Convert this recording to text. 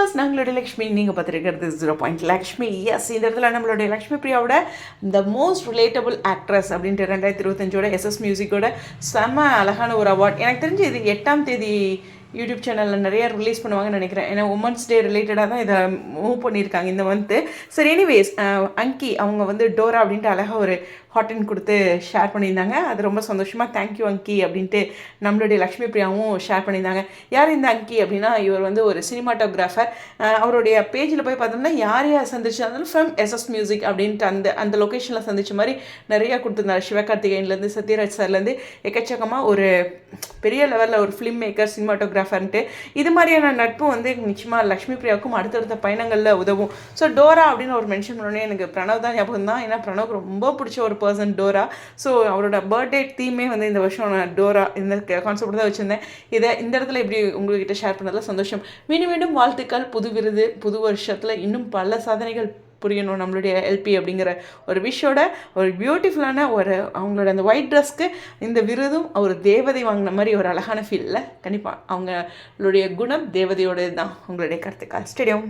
Viewers, நாங்களுடைய Lakshmi, நீங்கள் பார்த்துருக்கிறது 0 Lakshmi. S, இந்த இடத்துல நம்மளுடைய லக்ஷ்மி பிரியாவோட இந்த மோஸ்ட் ரிலேட்டபிள் ஆக்ட்ரஸ் அப்படின்ட்டு 2025 எஸ்எஸ் மியூசிக்கோட செம்ம அழகான ஒரு அவார்ட். எனக்கு தெரிஞ்சு இது 8ஆம் தேதி யூடியூப் சேனலில் நிறையா ரிலீஸ் பண்ணுவாங்கன்னு நினைக்கிறேன். ஏன்னா உமன்ஸ் டே ரிலேட்டடாக தான் இதை மூவ் பண்ணியிருக்காங்க இந்த மந்த்து. சரி, எனிவேஸ், அங்கி அவங்க வந்து டோரா அப்படின்ட்டு அழகாக ஒரு ஹாட்டன் கொடுத்து ஷேர் பண்ணியிருந்தாங்க. அது ரொம்ப சந்தோஷமாக தேங்க்யூ அங்கி அப்படின்ட்டு நம்மளுடைய லக்ஷ்மி பிரியாவும் ஷேர் பண்ணியிருந்தாங்க. யார் இந்த அங்கி அப்படின்னா, இவர் வந்து ஒரு சினிமாட்டோகிராஃபர். அவருடைய பேஜில் போய் பார்த்தோம்னா யார் சந்திச்சாலும் ஃப்ரம் எஸ்எஸ் மியூசிக் அப்படின்ட்டு அந்த லொக்கேஷனில் சந்திச்ச மாதிரி நிறையா கொடுத்துருந்தார். சிவகார்த்திகேயன்லேருந்து சத்யராஜ் சார்லேருந்து எக்கச்சக்கமாக ஒரு பெரிய லெவலில் ஒரு ஃபிலிம் மேக்கர், சினிமாட்டோகிராஃபர்ன்ட்டு இது மாதிரியான நட்பு வந்து நிச்சயமாக லக்ஷ்மி பிரியாவுக்கும் அடுத்தடுத்த பயணங்களில் உதவும். ஸோ டோரா அப்படின்னு ஒரு மென்ஷன் பண்ணோன்னே எனக்கு பிரணவ் தான் ஞாபகம் தான். ஏன்னா பிரணவுக்கு ரொம்ப பிடிச்ச ஒரு பர்சன் டோரா. ஸோ அவரோட பர்த்டே தீமே வந்து இந்த வருஷம் நான் டோரா இந்த கான்செப்ட் தான் வச்சுருந்தேன். இதை இந்த இடத்துல இப்படி உங்கள்கிட்ட ஷேர் பண்ணதில் சந்தோஷம். மீண்டும் மீண்டும் வாழ்த்துக்கள். புது விருது, புது வருஷத்தில் இன்னும் பல சாதனைகள் புரியணும் நம்மளுடைய எல்பி அப்படிங்கிற ஒரு விஷயோட ஒரு பியூட்டிஃபுல்லான ஒரு அவங்களோட அந்த ஒயிட் ட்ரெஸ்க்கு இந்த விருதும் ஒரு தேவதை வாங்கின மாதிரி ஒரு அழகான ஃபீலில் கண்டிப்பாக அவங்களுடைய குணம் தேவதையோடு தான். உங்களுடைய கருத்துக்கள் ஸ்டேடியம்.